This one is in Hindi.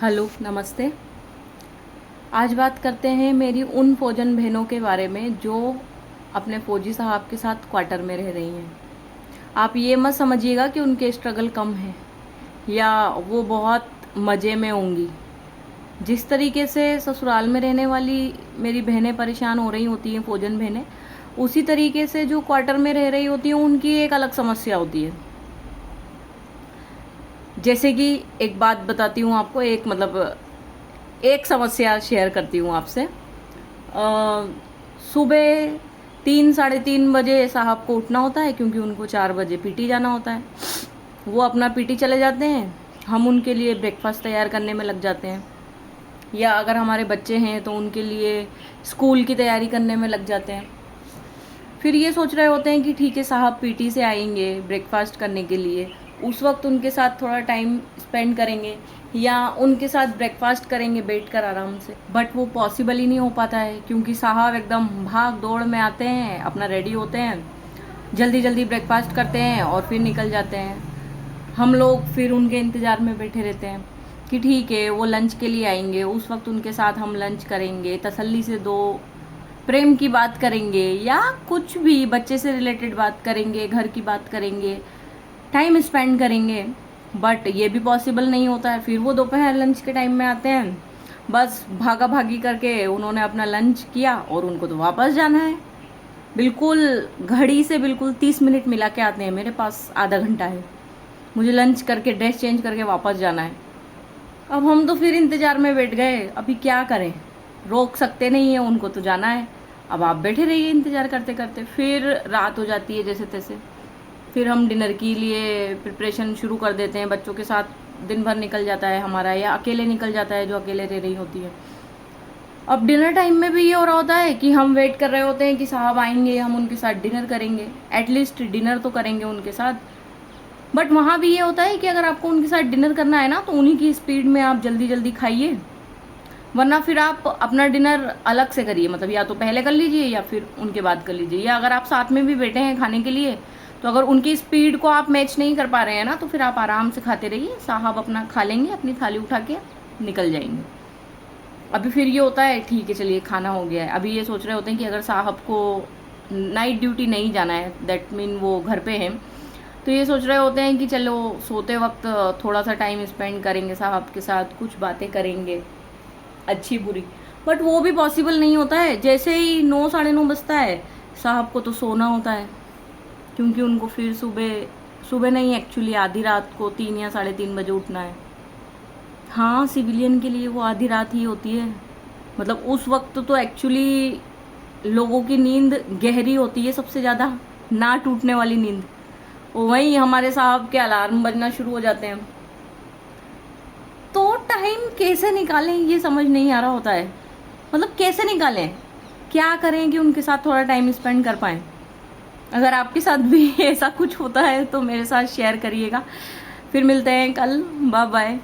हेलो, नमस्ते। आज बात करते हैं मेरी उन फ़ौजन बहनों के बारे में जो अपने फ़ौजी साहब के साथ क्वार्टर में रह रही हैं। आप ये मत समझिएगा कि उनके स्ट्रगल कम है या वो बहुत मज़े में होंगी। जिस तरीके से ससुराल में रहने वाली मेरी बहनें परेशान हो रही होती हैं, फ़ौजन बहनें, उसी तरीके से जो क्वार्टर में रह रही होती हैं उनकी एक अलग समस्या होती है। जैसे कि एक बात बताती हूँ आपको, एक समस्या शेयर करती हूँ आपसे। सुबह 3 साढ़े 3 बजे साहब को उठना होता है क्योंकि उनको 4 बजे पीटी जाना होता है। वो अपना पीटी चले जाते हैं, हम उनके लिए ब्रेकफास्ट तैयार करने में लग जाते हैं, या अगर हमारे बच्चे हैं तो उनके लिए स्कूल की तैयारी करने में लग जाते हैं। फिर ये सोच रहे होते हैं कि ठीक है, साहब पीटी से आएंगे ब्रेकफास्ट करने के लिए, उस वक्त उनके साथ थोड़ा टाइम स्पेंड करेंगे या उनके साथ ब्रेकफास्ट करेंगे बैठकर आराम से। बट वो पॉसिबल ही नहीं हो पाता है क्योंकि साहब एकदम भाग दौड़ में आते हैं, अपना रेडी होते हैं, जल्दी जल्दी ब्रेकफास्ट करते हैं और फिर निकल जाते हैं। हम लोग फिर उनके इंतज़ार में बैठे रहते हैं कि ठीक है, वो लंच के लिए आएंगे, उस वक्त उनके साथ हम लंच करेंगे, तसल्ली से दो प्रेम की बात करेंगे या कुछ भी बच्चे से रिलेटेड बात करेंगे, घर की बात करेंगे, टाइम स्पेंड करेंगे। बट ये भी पॉसिबल नहीं होता है। फिर वो दोपहर लंच के टाइम में आते हैं, बस भागा भागी करके उन्होंने अपना लंच किया और उनको तो वापस जाना है। बिल्कुल घड़ी से बिल्कुल 30 मिनट मिला के आते हैं, मेरे पास आधा घंटा है, मुझे लंच करके ड्रेस चेंज करके वापस जाना है। अब हम तो फिर इंतज़ार में बैठ गए, अभी क्या करें, रोक सकते नहीं है, उनको तो जाना है। अब आप बैठे रहिए इंतज़ार करते करते। फिर रात हो जाती है जैसे तैसे, फिर हम डिनर के लिए प्रिपरेशन शुरू कर देते हैं। बच्चों के साथ दिन भर निकल जाता है हमारा, या अकेले निकल जाता है जो अकेले रह रही होती है। अब डिनर टाइम में भी ये हो रहा होता है कि हम वेट कर रहे होते हैं कि साहब आएंगे, हम उनके साथ डिनर करेंगे, एटलीस्ट डिनर तो करेंगे उनके साथ। बट वहाँ भी ये होता है कि अगर आपको उनके साथ डिनर करना है ना, तो उन्हीं की स्पीड में आप जल्दी जल्दी खाइए, वरना फिर आप अपना डिनर अलग से करिए। मतलब या तो पहले कर लीजिए या फिर उनके बाद कर लीजिए। या अगर आप साथ में भी बैठे हैं खाने के लिए, तो अगर उनकी स्पीड को आप मैच नहीं कर पा रहे हैं ना, तो फिर आप आराम से खाते रहिए, साहब अपना खा लेंगे, अपनी थाली उठा के निकल जाएंगे। अभी फिर ये होता है ठीक है चलिए खाना हो गया है। अभी ये सोच रहे होते हैं कि अगर साहब को नाइट ड्यूटी नहीं जाना है, दैट मीन वो घर पे हैं, तो ये सोच रहे होते हैं कि चलो सोते वक्त थोड़ा सा टाइम स्पेंड करेंगे साहब के साथ, कुछ बातें करेंगे अच्छी बुरी। बट वो भी पॉसिबल नहीं होता है। जैसे ही 9 साढ़े 9 बजता है, साहब को तो सोना होता है क्योंकि उनको फिर सुबह नहीं, एक्चुअली आधी रात को 3 या साढ़े 3 बजे उठना है। हाँ, सिविलियन के लिए वो आधी रात ही होती है। मतलब उस वक्त तो एक्चुअली लोगों की नींद गहरी होती है, सबसे ज़्यादा ना टूटने वाली नींद। वहीं हमारे साहब के अलार्म बजना शुरू हो जाते हैं। तो टाइम कैसे निकालें ये समझ नहीं आ रहा होता है। मतलब कैसे निकालें, क्या करें कि उनके साथ थोड़ा टाइम स्पेंड कर पाएँ। अगर आपके साथ भी ऐसा कुछ होता है तो मेरे साथ शेयर करिएगा। फिर मिलते हैं कल, बाय बाय।